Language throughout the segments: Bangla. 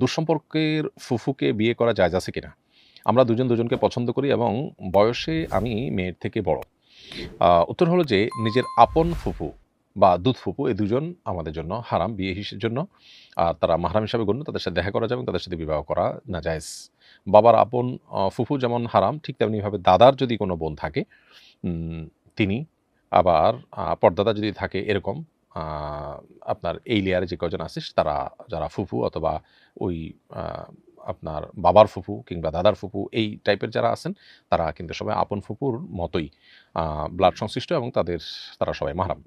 দুঃসম্পর্কের ফুফুকে বিয়ে করা জায়েজ আছে কিনা? আমরা দুজন দুজনকে পছন্দ করি এবং বয়সে আমি মেয়ের থেকে বড়। উত্তর হলো যে নিজের আপন ফুফু বা দুধ ফুফু এই দুজন আমাদের জন্য হারাম বিয়ে জন্য। আর তারা মাহরাম হিসাবে গণ্য। তাদের সাথে দেখা করা যাবে এবং তাদের সাথে বিবাহ করা নাজায়েজ। বাবার আপন ফুফু যেমন হারাম, ঠিক তেমনিভাবে দাদার যদি কোনো বোন থাকে, তিনি আবার পর্দাদা যদি থাকে এরকম আ আপনার এই লেয়ারে যে কয়জন আছে তারা যারা ফুফু অথবা ওই আ আপনার বাবার ফুফু কিংবা দাদার ফুফু এই টাইপের যারা আছেন, তারা কিন্তু সবাই আপন ফুফুর মতোই আ ব্লাড সংশ্লিষ্ট এবং তারা সবাই মাহরাম।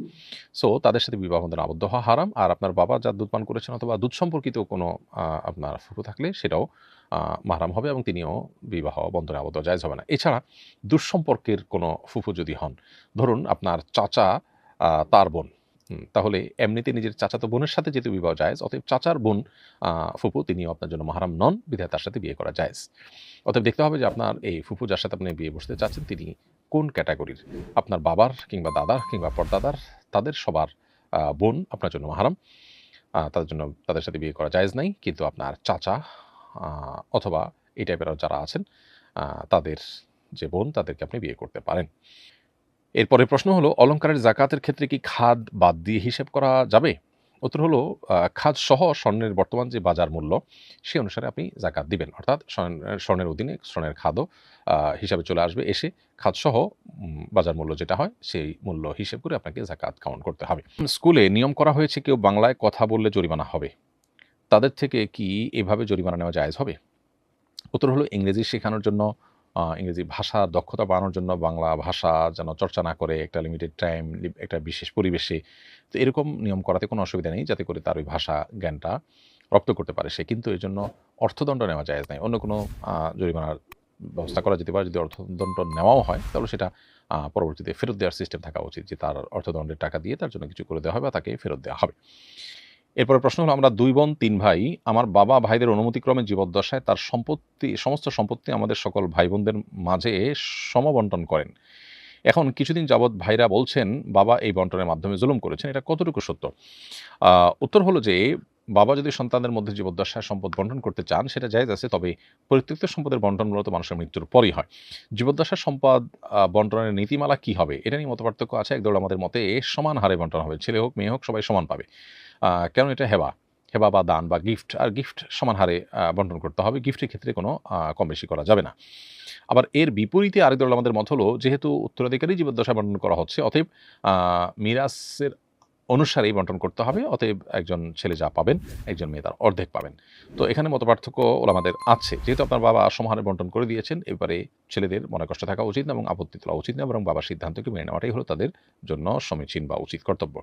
সো তাদের সাথে বিবাহ বন্ধনে আবদ্ধ হওয়া হারাম। আর আপনার বাবা যার দুধ পান করেছেন অথবা দুধ সম্পর্কিত কোনো আপনার ফুফু থাকলে সেটাও আ মাহরাম হবে এবং তিনিও বিবাহ বন্ধনে আবদ্ধ জায়েজ হবে না। এছাড়া দুঃসম্পর্কের কোনো ফুফু যদি হন, ধরুন আপনার চাচা তার বোন। তাহলে এমনিতে নিজের চাচাতো বোনের সাথে যেহেতু বিবাহ জায়েজ, অতএব চাচার বোন ফুফু তিনিও আপনার জন্য মাহরাম নন, বিধায় তার সাথে বিয়ে করা জায়েজ। অতএব দেখতে হবে যে আপনার এই ফুফু যার সাথে আপনি বিয়ে বসতে চাচ্ছেন তিনি কোন ক্যাটেগরির? আপনার বাবার কিংবা দাদার কিংবা পর্দাদার তাদের সবার বোন আপনার জন্য মাহরাম। তাদের সাথে বিয়ে করা জায়েজ নাই। কিন্তু আপনার চাচা আ অথবা এই টাইপের যারা আছেন আ তাদের যে বোন তাদেরকে আপনি বিয়ে করতে পারেন। এরপরের প্রশ্ন হলো অলংকারের জাকাতের ক্ষেত্রে কি খাদ বাদ দিয়ে হিসেব করা যাবে? উত্তর হলো খাদ সহ স্বর্ণের বর্তমান যে বাজার মূল্য সে অনুসারে আপনি জাকাত দিবেন। অর্থাৎ স্বর্ণের অধীনে স্বর্ণের খাদও হিসাবে চলে আসবে। এসে খাদসহ বাজার মূল্য যেটা হয় সেই মূল্য হিসেব করে আপনাকে জাকাত কাউন্ট করতে হবে। স্কুলে নিয়ম করা হয়েছে কেউ বাংলায় কথা বললে জরিমানা হবে। তাদের থেকে কি এভাবে জরিমানা নেওয়া জায়েজ হবে? উত্তর হলো ইংরেজি শেখানোর জন্য ইংরেজি ভাষার দক্ষতা বাড়ানোর জন্য বাংলা ভাষা যেন চর্চা না করে একটা লিমিটেড টাইম একটা বিশেষ পরিবেশে। তো এরকম নিয়ম করাতে কোনো অসুবিধা নেই যাতে করে তার ওই ভাষা জ্ঞানটা রপ্ত করতে পারে সে। কিন্তু এজন্য অর্থদণ্ড নেওয়া জায়েজ নাই। অন্য কোনো জরিমানার ব্যবস্থা করা যেতে পারে। যদি অর্থদণ্ড নেওয়াও হয় তাহলে সেটা পরবর্তীতে ফেরত দেওয়ার সিস্টেম থাকা উচিত যে তার অর্থদণ্ডের টাকা দিয়ে তার জন্য কিছু করে দেওয়া হবে বা তাকে ফেরত দেওয়া হবে। এরপরের প্রশ্ন হলো আমরা ২ বোন ৩ ভাই। আমার বাবা ভাইদের অনুমতিক্রমে জীবদ্দশায় তার সমস্ত সম্পত্তি আমাদের সকল ভাই-বোনদের মাঝে সমবন্টন করেন। এখন কিছুদিন যাবৎ ভাইরা বলছেন বাবা এই বন্টনের মাধ্যমে জুলুম করেছেন। এটা কতটুকু সত্য? আ উত্তর হলো যে বাবা যদি সন্তানদের মধ্যে জীবদ্দশায় সম্পদ বন্টন করতে চান সেটা জায়েজ আছে। তবে পৈতৃক সম্পদের বন্টন মূলত মানুষের মৃত্যুর পরেই হয়। জীবদ্দশার সম্পদ বন্টনের নীতিমালা কি হবে? এটা নিয়ে মতপার্থক্য আছে। একদল আমাদের মতে সমান হারে বন্টন হবে। ছেলে হোক, মেয়ে হোক সবাই সমান পাবে। কারণ এটা হেবা। হেবা বা দান বা গিফট। আর গিফট সমান হারে বন্টন করতে হবে। গিফটের ক্ষেত্রে কোনো কম বেশি করা যাবে না। আবার এর বিপরীতে আরেক দল আমাদের মত হলো যেহেতু উত্তরাধিকারী জীবদ্দশায় বন্টন করা হচ্ছে অতএব আ মিরাসের অনুসারেই বন্টন করতে হবে। অতএব একজন ছেলে যা পাবেন, একজন মেয়ে তার অর্ধেক পাবেন। তো এখানে মতপার্থক্য ওলামাদের আছে। যেহেতু আপনার বাবা সমাহারে বন্টন করে দিয়েছেন, এবারে ছেলেদের মনে কষ্ট থাকা উচিত না এবং আপত্তি তোলা উচিত না, বরং বাবার সিদ্ধান্তকে মেনে নেওয়াটাই হলো তাদের জন্য সমীচীন বা উচিত কর্তব্য।